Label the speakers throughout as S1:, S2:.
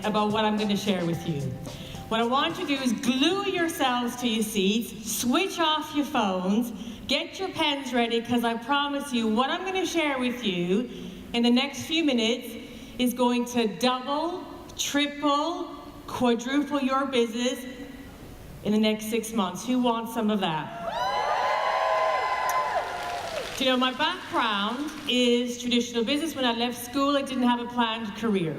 S1: about what I'm going to share with you. What I want you to do is glue yourselves to your seats, switch off your phones, get your pens ready, because I promise you what I'm going to share with you in the next few minutes is going to double, triple, quadruple your business in the next 6 months. Who wants some of that? You know, my background is traditional business. When I left school, I didn't have a planned career.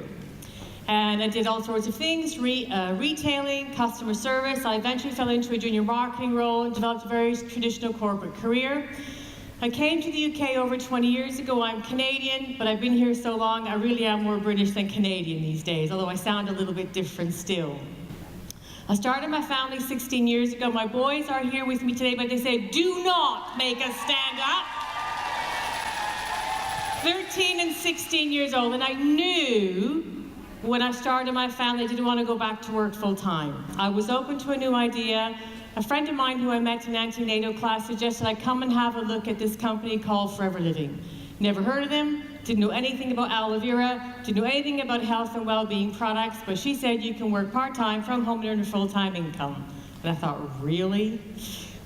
S1: And I did all sorts of things, retailing, customer service. I eventually fell into a junior marketing role and developed a very traditional corporate career. I came to the UK over 20 years ago. I'm Canadian, but I've been here so long, I really am more British than Canadian these days, although I sound a little bit different still. I started my family 16 years ago. My boys are here with me today, but they say, do not make us stand up. 13 and 16 years old, and I knew when I started my family I didn't want to go back to work full time. I was open to a new idea. A friend of mine who I met in antenatal class suggested I come and have a look at this company called Forever Living. Never heard of them, didn't know anything about aloe vera, didn't know anything about health and well-being products, but she said you can work part-time from home and earn a full-time income. And I thought, really?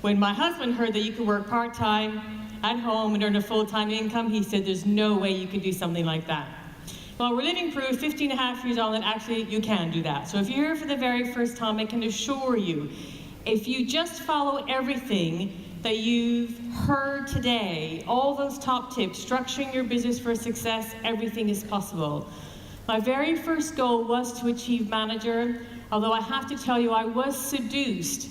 S1: When my husband heard that you could work part-time at home and earn a full-time income, he said there's no way you could do something like that. Well, we're living proof, 15 and a half years on, that actually you can do that. So if you're here for the very first time, I can assure you, if you just follow everything that you've heard today, all those top tips, structuring your business for success, everything is possible. My very first goal was to achieve manager, although I have to tell you, I was seduced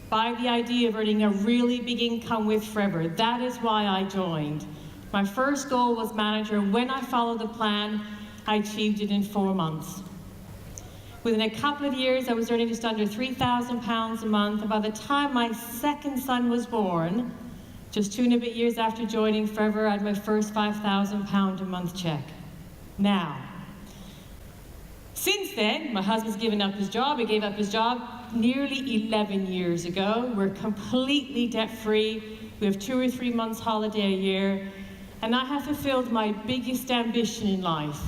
S1: by the idea of earning a really big income with Forever. That is why I joined. My first goal was manager. When I followed the plan, I achieved it in 4 months. Within a couple of years, I was earning just under £3,000 a month. And by the time my second son was born, just 2 and a bit years after joining Forever, I had my first £5,000 a month check. Now, since then, my husband's given up his job. He gave up his job nearly 11 years ago. We're completely debt-free. We have 2 or 3 months holiday a year. And I have fulfilled my biggest ambition in life.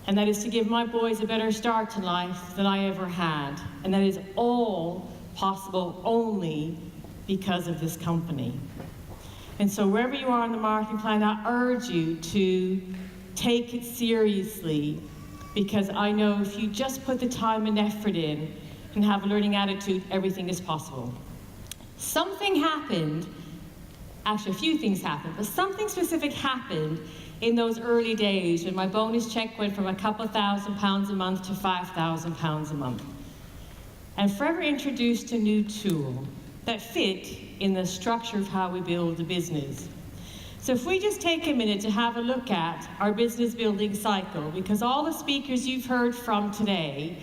S1: And that is to give my boys a better start in life than I ever had. And that is all possible only because of this company. And so wherever you are on the marketing plan, I urge you to take it seriously, because I know if you just put the time and effort in and have a learning attitude, everything is possible. Something happened, actually a few things happened, but something specific happened in those early days when my bonus check went from a couple £1,000 a month to £5,000 a month. And Forever introduced a new tool that fit in the structure of how we build a business. So if we just take a minute to have a look at our business building cycle, because all the speakers you've heard from today,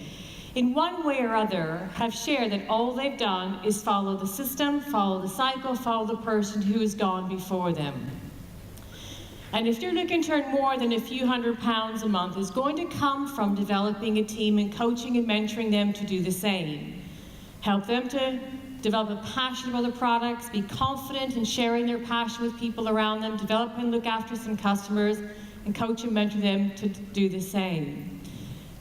S1: in one way or other, have shared that all they've done is follow the system, follow the cycle, follow the person who has gone before them. And if you're looking to earn more than a few £100s a month, it's going to come from developing a team and coaching and mentoring them to do the same. Help them to develop a passion about the products, be confident in sharing their passion with people around them, develop and look after some customers, and coach and mentor them to do the same.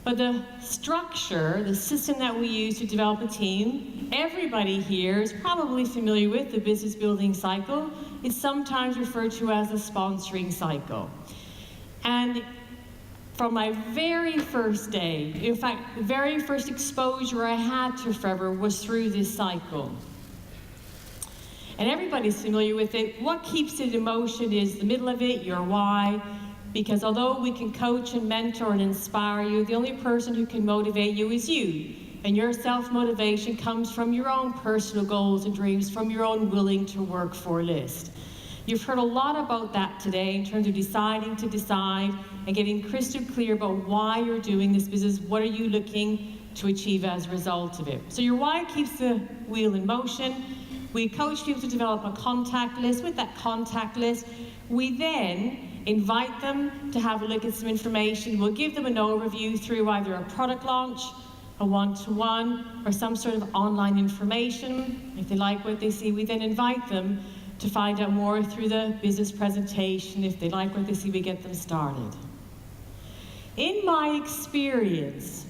S1: But the structure, the system that we use to develop a team, everybody here is probably familiar with the business building cycle. It's sometimes referred to as a sponsoring cycle. And from my very first day, in fact, the very first exposure I had to Forever was through this cycle. And everybody's familiar with it. What keeps it in motion is the middle of it, your why. Because although we can coach and mentor and inspire you, the only person who can motivate you is you. And your self-motivation comes from your own personal goals and dreams, from your own willing to work for list. You've heard a lot about that today in terms of deciding to decide and getting crystal clear about why you're doing this business. What are you looking to achieve as a result of it? So your why keeps the wheel in motion. We coach people to develop a contact list. With that contact list, we then invite them to have a look at some information. We'll give them an overview through either a product launch, a one-to-one, or some sort of online information. If they like what they see, we then invite them to find out more through the business presentation. If they like what they see, we get them started. In my experience,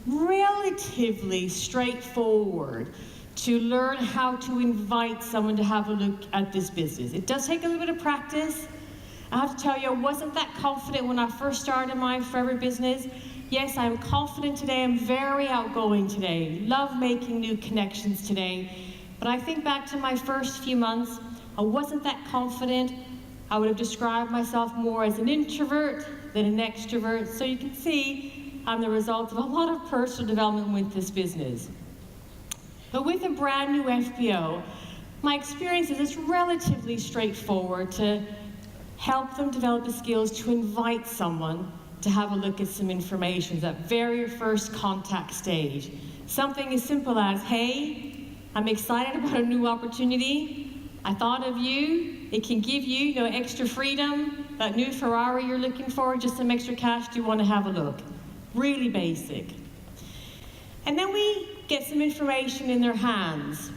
S1: relatively straightforward to learn how to invite someone to have a look at this business. It does take a little bit of practice. I have to tell you, I wasn't that confident when I first started my Forever business. Yes, I'm confident today, I'm very outgoing today, love making new connections today. But I think back to my first few months, I wasn't that confident. I would have described myself more as an introvert than an extrovert. So you can see I'm the result of a lot of personal development with this business. But with a brand new FBO, my experience is it's relatively straightforward to help them develop the skills to invite someone to have a look at some information, that very first contact stage. Something as simple as, hey, I'm excited about a new opportunity. I thought of you. It can give you, extra freedom, that new Ferrari you're looking for, just some extra cash. Do you want to have a look? Really basic. And then we get some information in their hands.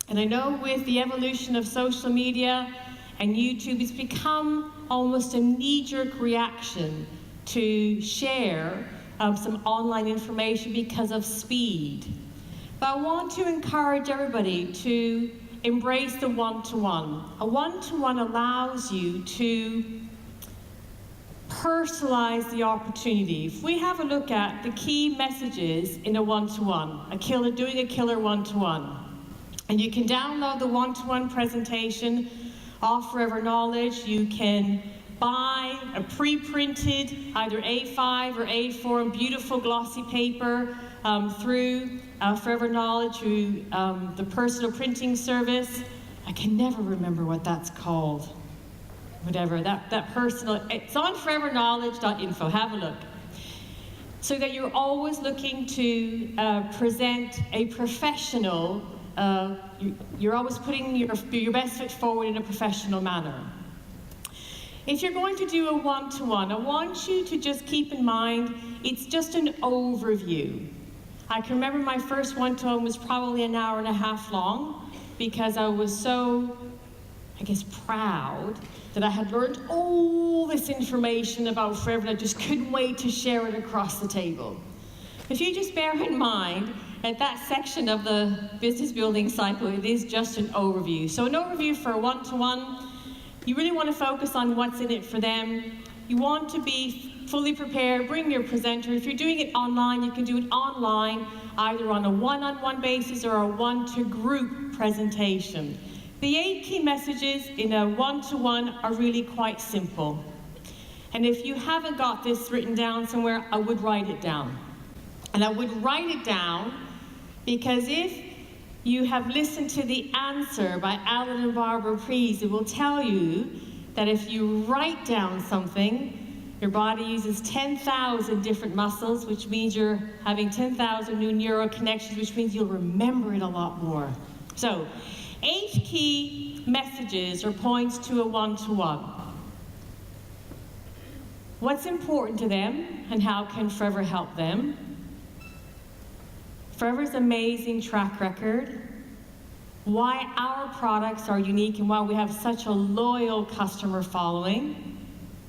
S1: And I know with the evolution of social media and YouTube, it's become almost a knee-jerk reaction to share some online information because of speed. But I want to encourage everybody to embrace the one-to-one. A one-to-one allows you to personalize the opportunity. If we have a look at the key messages in a one-to-one, doing a killer one-to-one, and you can download the one-to-one presentation off Forever Knowledge. You can buy a pre-printed, either A5 or A4, beautiful glossy paper through Forever Knowledge, through the personal printing service. I can never remember what that's called. Whatever, that personal, it's on foreverknowledge.info, have a look. So that you're always looking to present a professional, you're always putting your best foot forward in a professional manner. If you're going to do a one-to-one, I want you to just keep in mind, it's just an overview. I can remember my first one-to-one was probably an hour and a half long because I was so, proud that I had learned all this information about Forever and I just couldn't wait to share it across the table. If you just bear in mind, at that section of the business building cycle, it is just an overview. So an overview for a one-to-one, you really want to focus on what's in it for them. You want to be fully prepared, bring your presenter. If you're doing it online, you can do it online, either on a one-on-one basis or a one-to-group presentation. The 8 key messages in a one-to-one are really quite simple. And if you haven't got this written down somewhere, I would write it down. And I would write it down because if you have listened to the answer by Alan and Barbara Prees, it will tell you that if you write down something, your body uses 10,000 different muscles, which means you're having 10,000 new neural connections, which means you'll remember it a lot more. So, 8 key messages or points to a one-to-one. What's important to them and how can Forever help them? Forever's amazing track record, why our products are unique and why we have such a loyal customer following,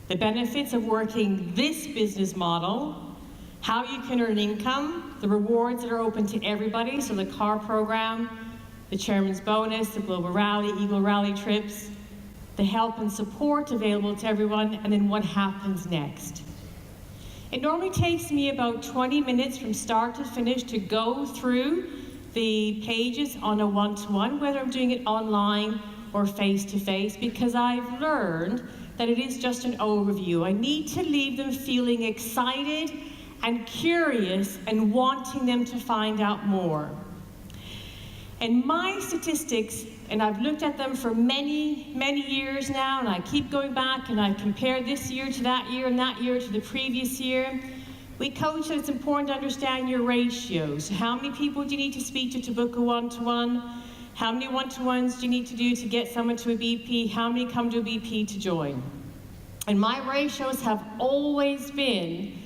S1: the benefits of working this business model, how you can earn income, the rewards that are open to everybody, so the car program, the chairman's bonus, the global rally, Eagle Rally trips, the help and support available to everyone, and then what happens next. It normally takes me about 20 minutes from start to finish to go through the pages on a one-to-one, whether I'm doing it online or face-to-face, because I've learned that it is just an overview. I need to leave them feeling excited and curious and wanting them to find out more. And my statistics, and I've looked at them for many, many years now, and I keep going back and I compare this year to that year and that year to the previous year. We coach that it's important to understand your ratios. How many people do you need to speak to book a one-to-one? How many one-to-ones do you need to do to get someone to a BP? How many come to a BP to join? And my ratios have always been,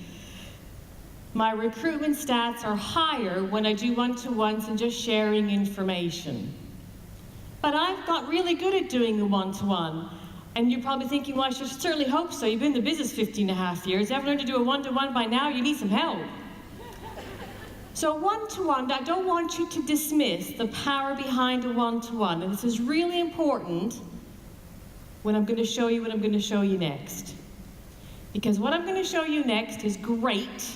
S1: my recruitment stats are higher when I do one-to-ones than just sharing information. But I've got really good at doing a one-to-one. And you're probably thinking, well, I should certainly hope so. You've been in the business 15 and a half years. You haven't learned to do a one-to-one by now, you need some help. So one-to-one, I don't want you to dismiss the power behind a one-to-one, and this is really important when I'm going to show you what I'm going to show you next. Because what I'm going to show you next is great,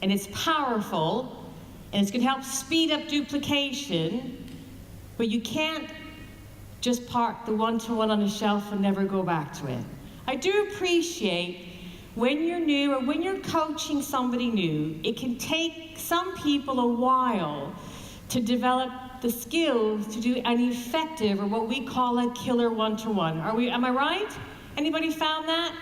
S1: and it's powerful, and it's going to help speed up duplication, but you can't just park the one-to-one on a shelf and never go back to it. I do appreciate when you're new or when you're coaching somebody new, it can take some people a while to develop the skills to do an effective, or what we call a killer one-to-one. Am I right? Anybody found that?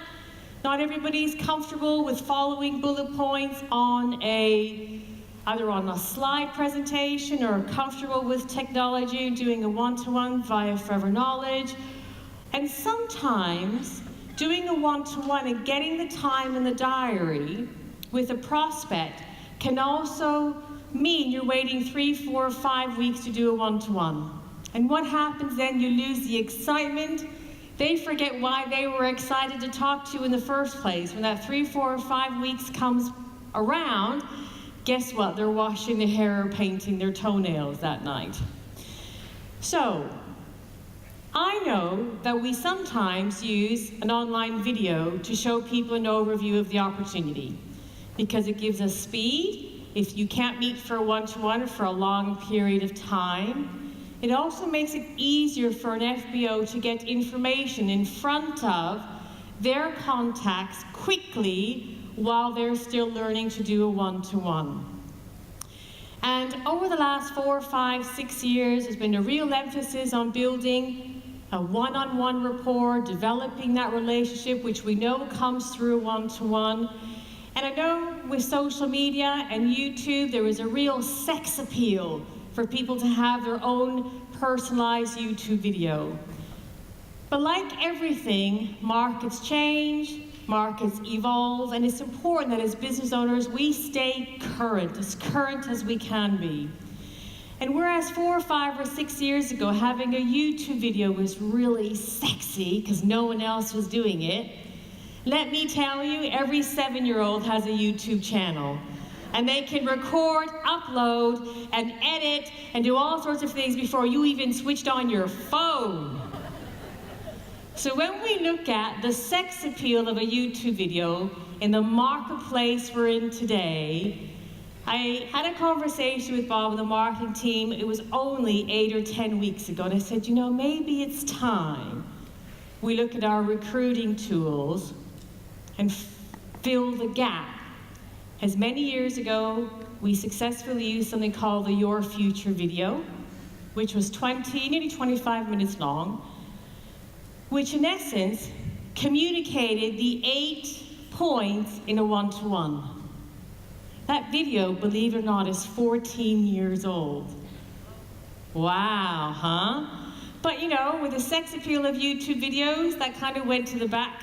S1: Not everybody's comfortable with following bullet points on either on a slide presentation, or comfortable with technology and doing a one-to-one via Forever Knowledge. And sometimes doing a one-to-one and getting the time in the diary with a prospect can also mean you're waiting 3, 4, 5 weeks to do a one-to-one. And what happens then? You lose the excitement. They forget why they were excited to talk to you in the first place. When that 3, 4, or 5 weeks comes around, guess what? They're washing their hair or painting their toenails that night. So, I know that we sometimes use an online video to show people an overview of the opportunity because it gives us speed. If you can't meet for a one-to-one for a long period of time, it also makes it easier for an FBO to get information in front of their contacts quickly while they're still learning to do a one-to-one. And over the last 4, 5, 6 years, there's been a real emphasis on building a one-on-one rapport, developing that relationship, which we know comes through a one-to-one. And I know with social media and YouTube, there is a real sex appeal for people to have their own personalized YouTube video. But like everything, markets change, markets evolve, and it's important that as business owners, we stay current as we can be. And whereas 4, 5, or 6 years ago, having a YouTube video was really sexy because no one else was doing it, let me tell you, every 7-year-old has a YouTube channel. And they can record, upload, and edit, and do all sorts of things before you even switched on your phone. So when we look at the sex appeal of a YouTube video in the marketplace we're in today, I had a conversation with Bob and the marketing team. It was only 8 or 10 weeks ago, and I said, you know, maybe it's time we look at our recruiting tools and fill the gap. As many years ago, we successfully used something called the Your Future video, which was nearly 25 minutes long, which in essence communicated the 8 points in a one-to-one. That video, believe it or not, is 14 years old. Wow, huh? But you know, with the sex appeal of YouTube videos, that kind of went to the back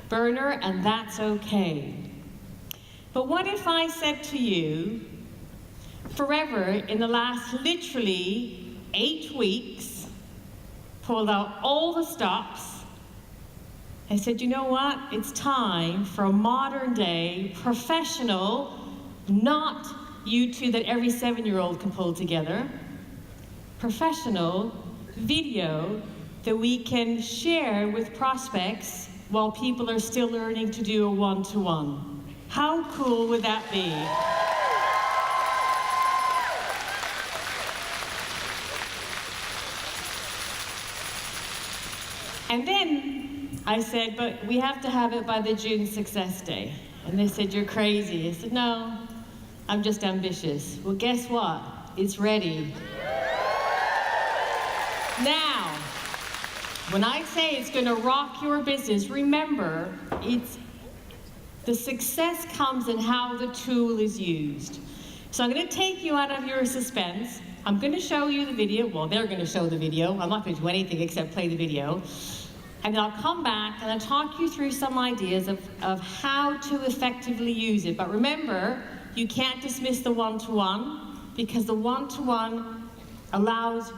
S1: burner, and that's okay. But what if I said to you, Forever, in the last literally 8 weeks, pulled out all the stops, and said, you know what? It's time for a modern day, professional, not YouTube that every 7-year-old can pull together, professional video that we can share with prospects while people are still learning to do a one-to-one. How cool would that be? And then I said, but we have to have it by the June Success Day. And they said, you're crazy. I said, no, I'm just ambitious. Well, guess what? It's ready. Now, when I say it's going to rock your business, remember, the success comes in how the tool is used. So I'm going to take you out of your suspense. I'm going to show you the video. Well, they're going to show the video. I'm not going to do anything except play the video. And then I'll come back and I'll talk you through some ideas of how to effectively use it. But remember, you can't dismiss the one-to-one, because the one-to-one allows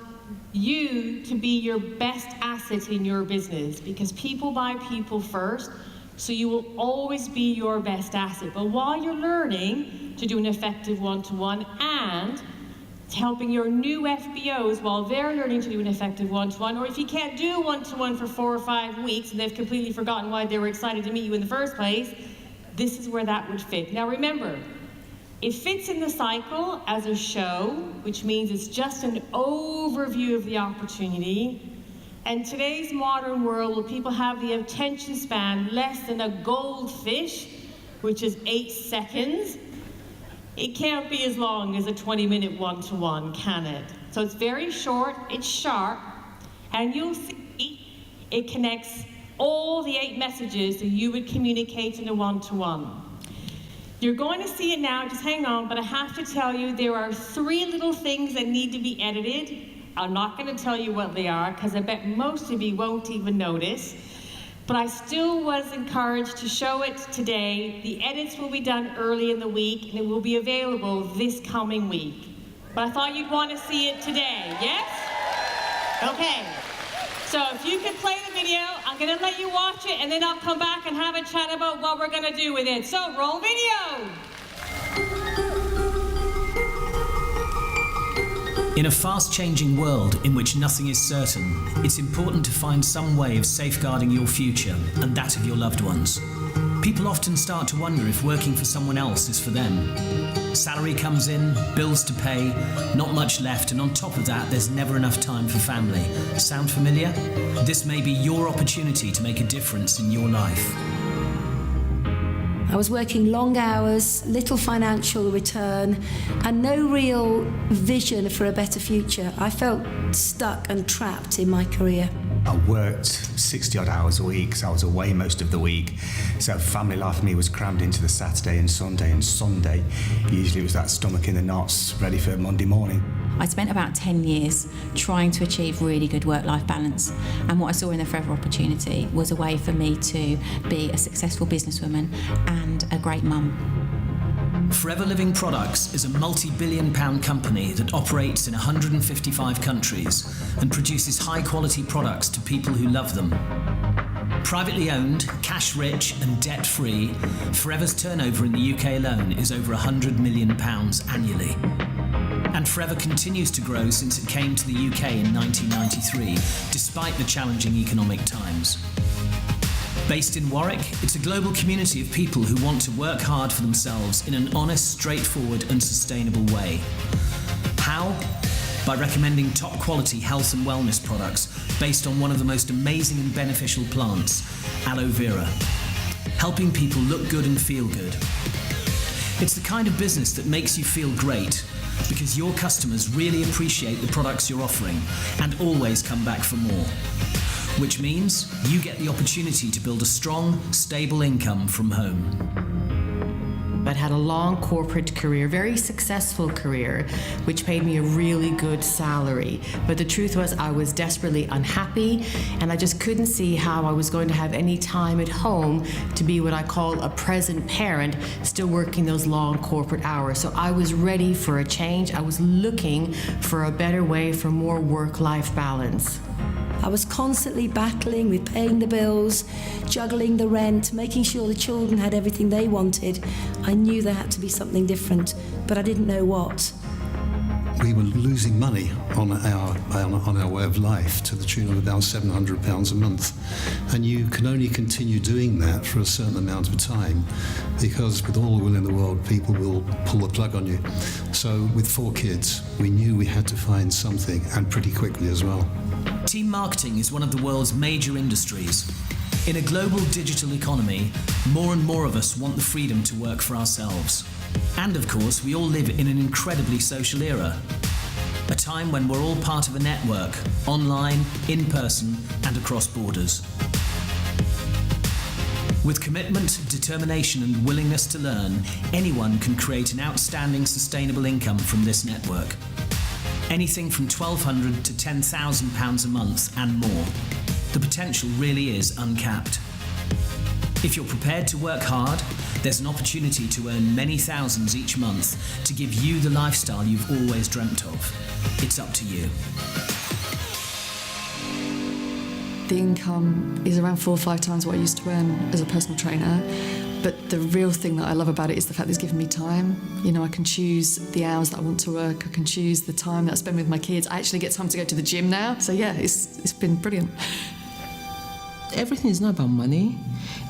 S1: you to be your best asset in your business, because people buy people first, so you will always be your best asset. But while you're learning, to do an effective one-to-one, and helping your new FBOs while they're learning to do an effective one-to-one, or if you can't do one-to-one for 4 or 5 weeks and they've completely forgotten why they were excited to meet you in the first place, this is where that would fit. Now remember, it fits in the cycle as a show, which means it's just an overview of the opportunity. And today's modern world, where people have the attention span less than a goldfish, which is 8 seconds, it can't be as long as a 20-minute one-to-one, can it? So it's very short, it's sharp, and you'll see it connects all the 8 messages that you would communicate in a one-to-one. You're going to see it now, just hang on, but I have to tell you there are 3 little things that need to be edited. I'm not going to tell you what they are, because I bet most of you won't even notice. But I still was encouraged to show it today. The edits will be done early in the week, and it will be available this coming week. But I thought you'd want to see it today, yes? Okay. So if you could play the video, I'm going to let you watch it, and then I'll come back and have a chat about what we're going to do with it. So roll video.
S2: In a fast-changing world in which nothing is certain, it's important to find some way of safeguarding your future and that of your loved ones. People often start to wonder if working for someone else is for them. Salary comes in, bills to pay, not much left, and on top of that, there's never enough time for family. Sound familiar? This may be your opportunity to make a difference in your life.
S3: I was working long hours, little financial return, and no real vision for a better future. I felt stuck and trapped in my career.
S4: I worked 60-odd hours a week, so I was away most of the week. So family life for me was crammed into the Saturday and Sunday, usually it was that stomach in the knots, ready for Monday morning.
S5: I spent about 10 years trying to achieve really good work-life balance, and what I saw in the Forever opportunity was a way for me to be a successful businesswoman and a great mum.
S2: Forever Living Products is a multi-billion-pound company that operates in 155 countries and produces high-quality products to people who love them. Privately owned, cash-rich and debt-free, Forever's turnover in the UK alone is over £100 million annually. And Forever continues to grow since it came to the UK in 1993, despite the challenging economic times. Based in Warwick, it's a global community of people who want to work hard for themselves in an honest, straightforward and sustainable way. How? By recommending top-quality health and wellness products based on one of the most amazing and beneficial plants, aloe vera, helping people look good and feel good. It's the kind of business that makes you feel great, because your customers really appreciate the products you're offering and always come back for more. Which means you get the opportunity to build a strong, stable income from home.
S6: I'd had a long corporate career, very successful career, which paid me a really good salary. But the truth was I was desperately unhappy, and I just couldn't see how I was going to have any time at home to be what I call a present parent, still working those long corporate hours. So I was ready for a change. I was looking for a better way for more work-life balance.
S3: I was constantly battling with paying the bills, juggling the rent, making sure the children had everything they wanted. I knew there had to be something different, but I didn't know what.
S7: We were losing money on our way of life to the tune of about £700 a month. And you can only continue doing that for a certain amount of time, because with all the will in the world, people will pull the plug on you. So with 4 kids, we knew we had to find something, and pretty quickly as well.
S2: Team marketing is one of the world's major industries. In a global digital economy, more and more of us want the freedom to work for ourselves. And of course, we all live in an incredibly social era. A time when we're all part of a network, online, in person, and across borders. With commitment, determination, and willingness to learn, anyone can create an outstanding sustainable income from this network. Anything from £1,200 to £10,000 a month and more. The potential really is uncapped. If you're prepared to work hard, there's an opportunity to earn many thousands each month to give you the lifestyle you've always dreamt of. It's up to you.
S8: The income is around 4 or 5 times what I used to earn as a personal trainer, But the real thing that I love about it is the fact that it's given me time. You know, I can choose the hours that I want to work. I can choose the time that I spend with my kids. I actually get time to go to the gym now. So yeah, it's been brilliant.
S9: Everything is not about money.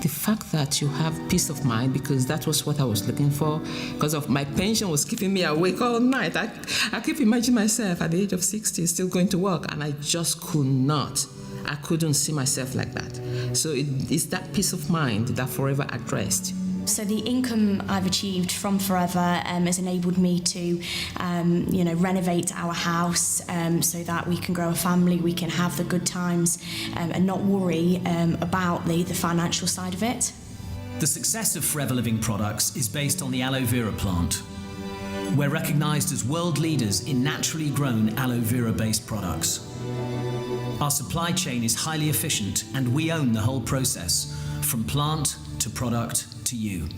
S9: The fact that you have peace of mind, because that was what I was looking for, because of my pension was keeping me awake all night. I keep imagining myself at the age of 60 still going to work, and I just could not. I couldn't see myself like that. So it's that peace of mind that Forever addressed.
S10: So the income I've achieved from Forever has enabled me to, renovate our house so that we can grow a family, we can have the good times and not worry about the financial side of it.
S2: The success of Forever Living products is based on the aloe vera plant. We're recognised as world leaders in naturally grown aloe vera-based products. Our supply chain is highly efficient and we own the whole process, from plant to product to you.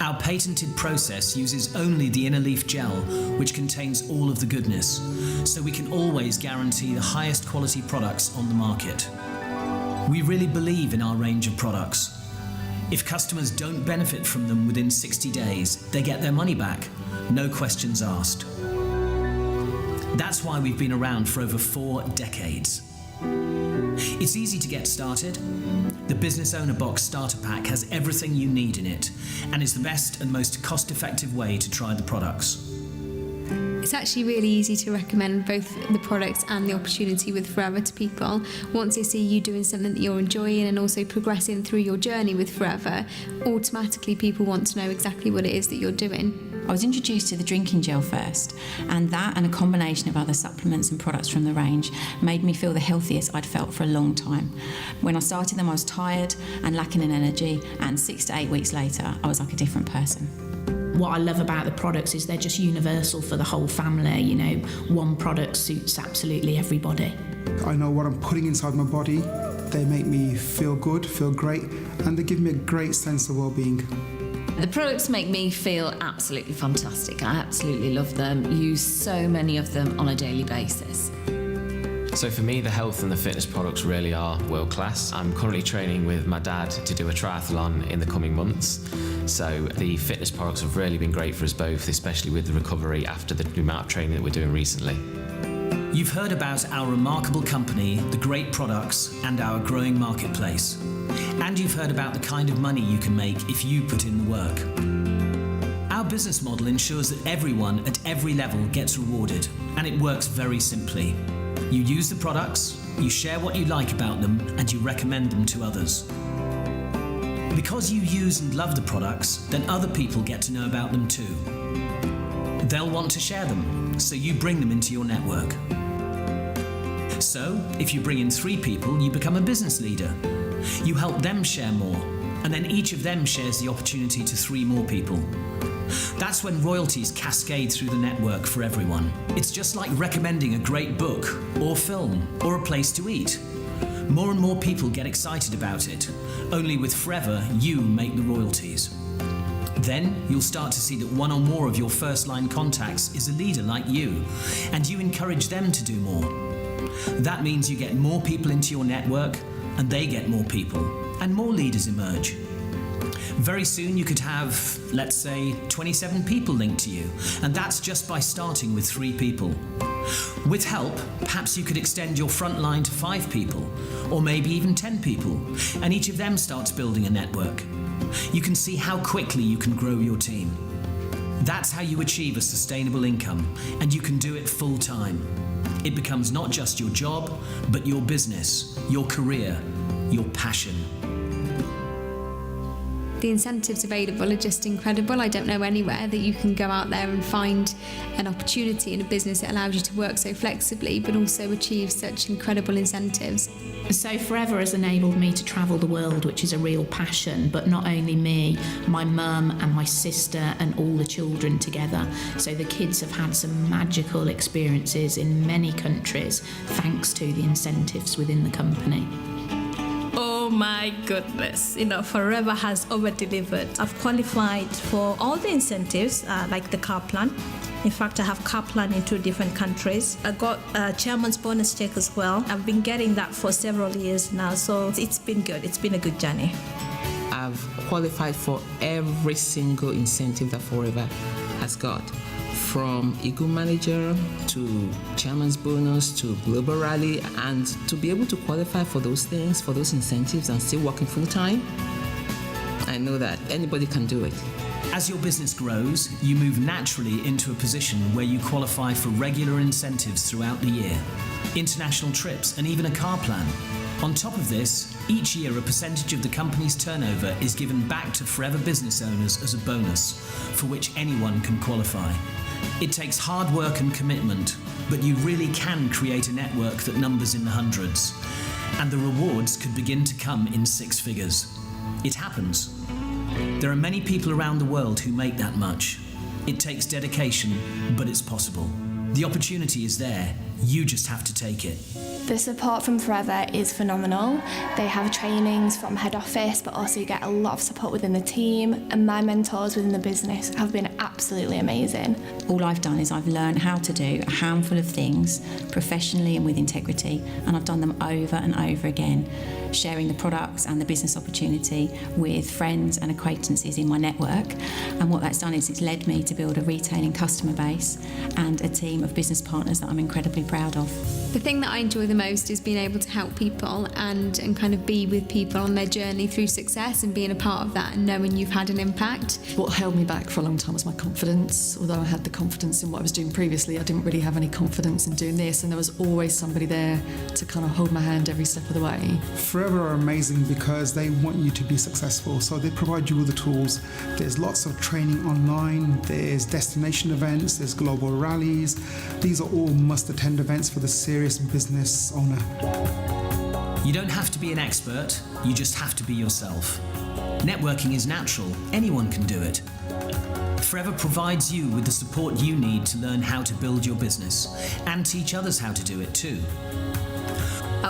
S2: Our patented process uses only the inner leaf gel, which contains all of the goodness, so we can always guarantee the highest quality products on the market. We really believe in our range of products. If customers don't benefit from them within 60 days, they get their money back, no questions asked. That's why we've been around for over 4 decades. It's easy to get started. The Business Owner Box Starter Pack has everything you need in it and is the best and most cost-effective way to try the products.
S11: It's actually really easy to recommend both the products and the opportunity with Forever to people. Once they see you doing something that you're enjoying and also progressing through your journey with Forever, automatically people want to know exactly what it is that you're doing.
S5: I was introduced to the drinking gel first, and that and a combination of other supplements and products from the range made me feel the healthiest I'd felt for a long time. When I started them, I was tired and lacking in energy, and 6 to 8 weeks later, I was like a different person.
S12: What I love about the products is they're just universal for the whole family. You know, one product suits absolutely everybody.
S13: I know what I'm putting inside my body. They make me feel good, feel great, and they give me a great sense of well-being.
S14: The products make me feel absolutely fantastic. I absolutely love them. Use so many of them on a daily basis.
S15: So for me, the health and the fitness products really are world class. I'm currently training with my dad to do a triathlon in the coming months. So the fitness products have really been great for us both, especially with the recovery after the amount of training that we're doing recently.
S2: You've heard about our remarkable company, the great products, and our growing marketplace. And you've heard about the kind of money you can make if you put in the work. Our business model ensures that everyone at every level gets rewarded, and it works very simply. You use the products, you share what you like about them, and you recommend them to others. Because you use and love the products, then other people get to know about them too. They'll want to share them, so you bring them into your network. So, if you bring in 3 people, you become a business leader. You help them share more, and then each of them shares the opportunity to 3 more people. That's when royalties cascade through the network for everyone. It's just like recommending a great book, or film, or a place to eat. More and more people get excited about it. Only with Forever, you make the royalties. Then you'll start to see that one or more of your first-line contacts is a leader like you, and you encourage them to do more. That means you get more people into your network, and they get more people, and more leaders emerge. Very soon you could have, let's say, 27 people linked to you, and that's just by starting with 3 people. With help, perhaps you could extend your front line to 5 people, or maybe even 10 people, and each of them starts building a network. You can see how quickly you can grow your team. That's how you achieve a sustainable income, and you can do it full time. It becomes not just your job, but your business, your career, your passion.
S11: The incentives available are just incredible. I don't know anywhere that you can go out there and find an opportunity in a business that allows you to work so flexibly, but also achieve such incredible incentives.
S12: So Forever has enabled me to travel the world, which is a real passion, but not only me, my mum and my sister and all the children together. So the kids have had some magical experiences in many countries thanks to the incentives within the company.
S16: Oh my goodness, Forever has over-delivered. I've qualified for all the incentives, like the car plan. In fact, I have car plan in 2 different countries. I got a chairman's bonus check as well. I've been getting that for several years now, so it's been good. It's been a good journey.
S9: have qualified for every single incentive that Forever has got. From Eagle Manager to Chairman's Bonus to Global Rally, and to be able to qualify for those things, for those incentives, and still working full time, I know that anybody can do it.
S2: As your business grows, you move naturally into a position where you qualify for regular incentives throughout the year, international trips, and even a car plan. On top of this, each year a percentage of the company's turnover is given back to Forever business owners as a bonus, for which anyone can qualify. It takes hard work and commitment, but you really can create a network that numbers in the hundreds, and the rewards could begin to come in six figures. It happens. There are many people around the world who make that much. It takes dedication, but it's possible. The opportunity is there. You just have to take it.
S17: The support from Forever is phenomenal. They have trainings from head office, but also you get a lot of support within the team, and my mentors within the business have been absolutely amazing.
S5: All I've done is I've learned how to do a handful of things professionally and with integrity, and I've done them over and over again, sharing the products and the business opportunity with friends and acquaintances in my network. And what that's done is it's led me to build a retailing customer base and a team of business partners that I'm incredibly proud of.
S11: The thing that I enjoy the most is being able to help people and kind of be with people on their journey through success and being a part of that and knowing you've had an impact.
S8: What held me back for a long time was my confidence. Although I had the confidence in what I was doing previously, I didn't really have any confidence in doing this, and there was always somebody there to kind of hold my hand every step of the way.
S13: Forever are amazing because they want you to be successful, so they provide you with the tools. There's lots of training online, there's destination events, there's global rallies. These are all must-attend events for the serious business owner.
S2: You don't have to be an expert, you just have to be yourself. Networking is natural, anyone can do it. Forever provides you with the support you need to learn how to build your business and teach others how to do it too.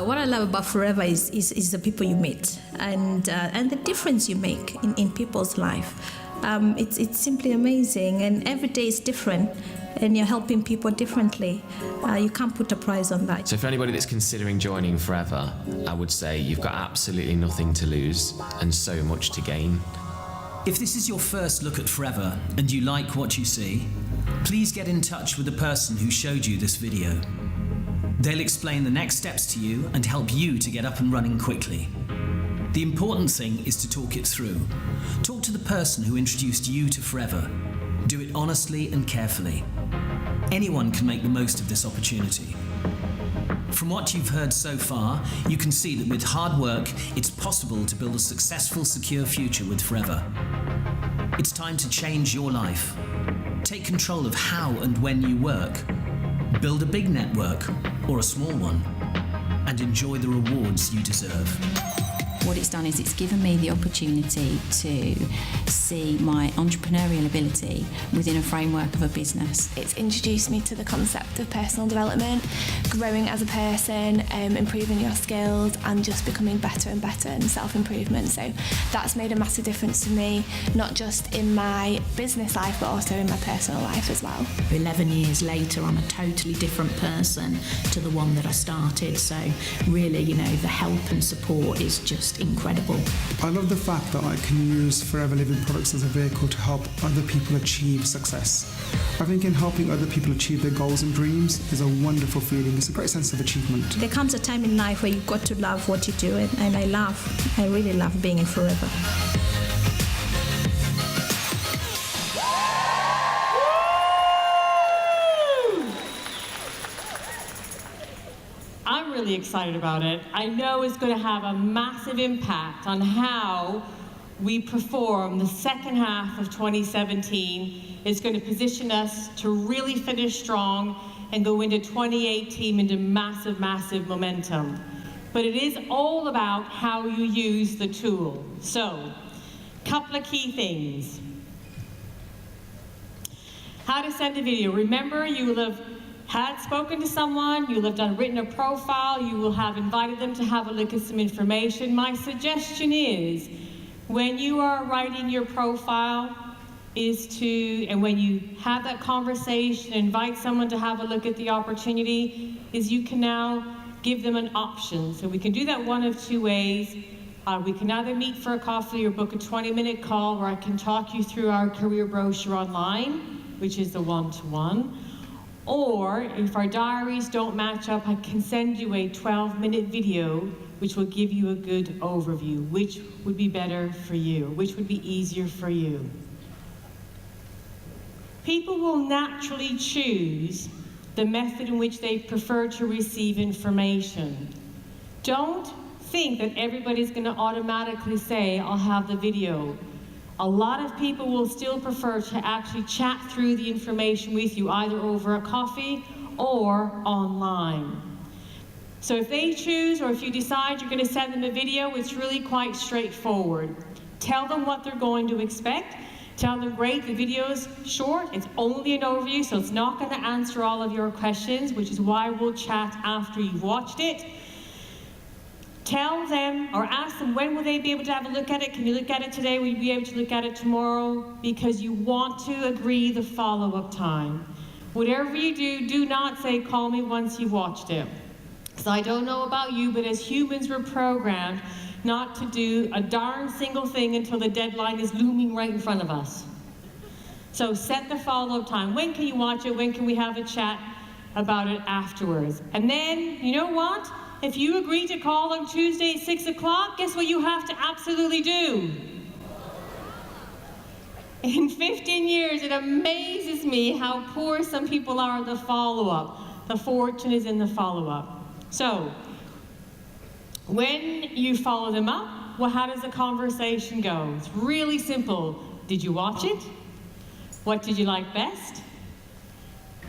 S16: What I love about Forever is the people you meet and the difference you make in people's life. It's simply amazing, and every day is different, and you're helping people differently. You can't put a price on that.
S15: So for anybody that's considering joining Forever, I would say you've got absolutely nothing to lose and so much to gain.
S2: If this is your first look at Forever and you like what you see, please get in touch with the person who showed you this video. They'll explain the next steps to you and help you to get up and running quickly. The important thing is to talk it through. Talk to the person who introduced you to Forever. Do it honestly and carefully. Anyone can make the most of this opportunity. From what you've heard so far, you can see that with hard work, it's possible to build a successful, secure future with Forever. It's time to change your life. Take control of how and when you work. Build a big network or a small one, and enjoy the rewards you deserve.
S5: What it's done is it's given me the opportunity to see my entrepreneurial ability within a framework of a business.
S17: It's introduced me to the concept of personal development, growing as a person, improving your skills, and just becoming better and better in self-improvement. So that's made a massive difference to me, not just in my business life, but also in my personal life as well.
S12: 11 years later, I'm a totally different person to the one that I started. So really, the help and support is just incredible.
S13: I love the fact that I can use Forever Living products as a vehicle to help other people achieve success. I think in helping other people achieve their goals and dreams is a wonderful feeling. It's a great sense of achievement.
S16: There comes a time in life where you've got to love what you do, and I really love being in Forever.
S1: I'm really excited about it. I know it's going to have a massive impact on how we perform the second half of 2017. It's going to position us to really finish strong and go into 2018 into massive, massive momentum. But it is all about how you use the tool. So, couple of key things. How to send a video. Remember, you will have had spoken to someone, you will have written a profile, you will have invited them to have a look at some information. My suggestion is, when you are writing your profile, and when you have that conversation, invite someone to have a look at the opportunity, is you can now give them an option. So we can do that one of two ways. We can either meet for a coffee or book a 20-minute call where I can talk you through our career brochure online, which is the one-to-one. Or if our diaries don't match up, I can send you a 12-minute video which will give you a good overview, which would be better for you, which would be easier for you. People will naturally choose the method in which they prefer to receive information. Don't think that everybody's going to automatically say, I'll have the video. A lot of people will still prefer to actually chat through the information with you, either over a coffee or online. So if they choose, or if you decide you're going to send them a video, it's really quite straightforward. Tell them what they're going to expect. Tell them, great, the video's short, it's only an overview, so it's not going to answer all of your questions, which is why we'll chat after you've watched it. Tell them, or ask them, when will they be able to have a look at it? Can you look at it today? Will you be able to look at it tomorrow? Because you want to agree the follow-up time. Whatever you do, do not say, call me once you've watched it. Because I don't know about you, but as humans, we're programmed not to do a darn single thing until the deadline is looming right in front of us. So set the follow-up time. When can you watch it? When can we have a chat about it afterwards? And then, you know what? If you agree to call on Tuesday at 6 o'clock, guess what you have to absolutely do? In 15 years, it amazes me how poor some people are at the follow-up. The fortune is in the follow-up. So, when you follow them up, well, how does the conversation go? It's really simple. Did you watch it? What did you like best?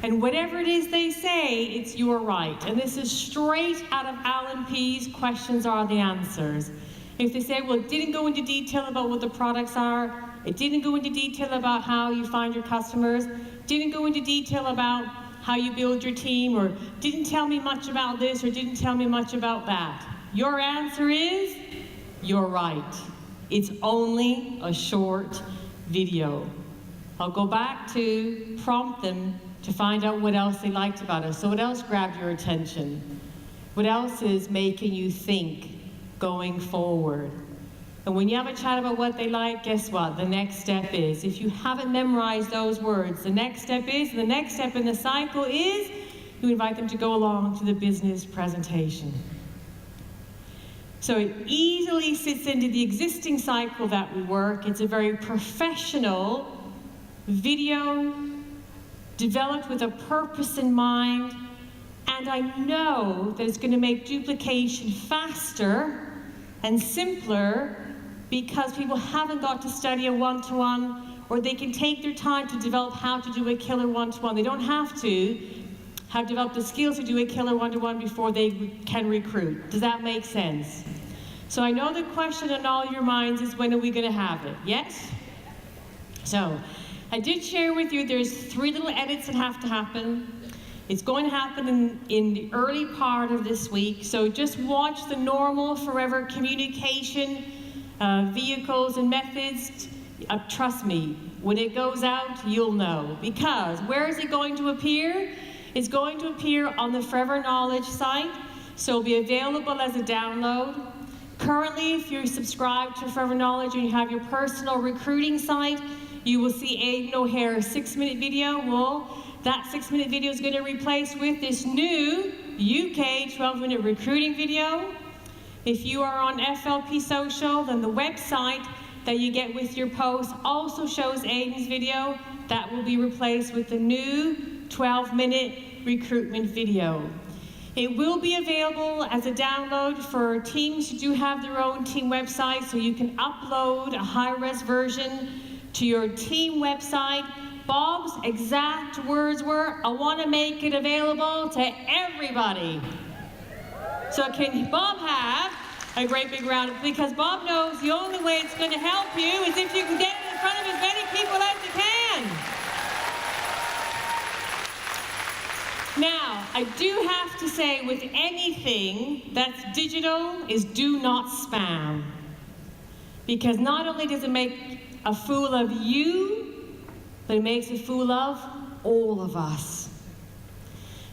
S1: And whatever it is they say, it's your right. And this is straight out of Alan P's Questions Are the Answers. If they say, well, it didn't go into detail about what the products are, it didn't go into detail about how you find your customers, didn't go into detail about how you build your team, or didn't tell me much about this, or didn't tell me much about that. Your answer is, you're right. It's only a short video. I'll go back to prompt them to find out what else they liked about us. So what else grabbed your attention? What else is making you think going forward? And when you have a chat about what they like, guess what? The next step is, if you haven't memorized those words, the next step in the cycle is, you invite them to go along to the business presentation. So it easily fits into the existing cycle that we work. It's a very professional video developed with a purpose in mind, and I know that it's going to make duplication faster and simpler because people haven't got to study a one-to-one, or they can take their time to develop how to do a killer one-to-one. They don't have to have developed the skills to do a killer one-to-one before they can recruit. Does that make sense? So I know the question on all your minds is, when are we going to have it? Yes? So I did share with you there's 3 little edits that have to happen. It's going to happen in the early part of this week, so just watch the normal forever communication vehicles and methods. Trust me, when it goes out, you'll know. Because where is it going to appear? It's going to appear on the Forever Knowledge site, so it'll be available as a download. Currently, if you're subscribed to Forever Knowledge and you have your personal recruiting site, you will see Aidan O'Hare's 6-minute video. Well, that 6-minute video is going to replace with this new UK 12-minute recruiting video. If you are on FLP Social, then the website that you get with your post also shows Aidan's video. That will be replaced with the new 12-minute recruitment video. It will be available as a download for teams who do have their own team website, so you can upload a high-res version to your team website. Bob's exact words were, I want to make it available to everybody. So can Bob have a great big round? Because Bob knows the only way it's going to help you is if you can get it in front of as many people as you can. Now, I do have to say, with anything that's digital, is do not spam. Because not only does it make a fool of you, but it makes a fool of all of us.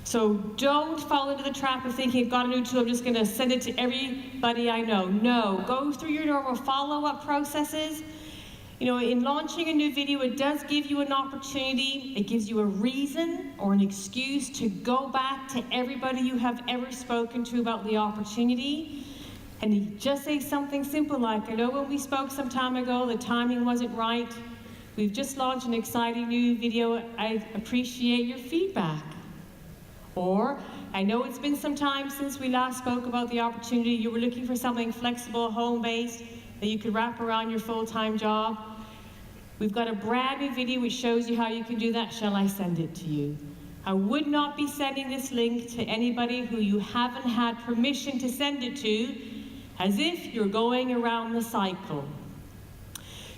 S1: So don't fall into the trap of thinking, I've got a new tool, I'm just going to send it to everybody I know. No, go through your normal follow-up processes. You know, in launching a new video, it does give you an opportunity, it gives you a reason or an excuse to go back to everybody you have ever spoken to about the opportunity. And you just say something simple like, I know when we spoke some time ago, the timing wasn't right. We've just launched an exciting new video. I appreciate your feedback. Or, I know it's been some time since we last spoke about the opportunity. You were looking for something flexible, home-based, that you could wrap around your full-time job. We've got a brand new video which shows you how you can do that. Shall I send it to you? I would not be sending this link to anybody who you haven't had permission to send it to, as if you're going around the cycle.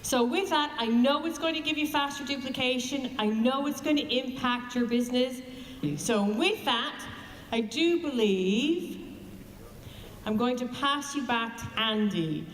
S1: So with that, I know it's going to give you faster duplication. I know it's going to impact your business. So with that, I do believe I'm going to pass you back to Andy.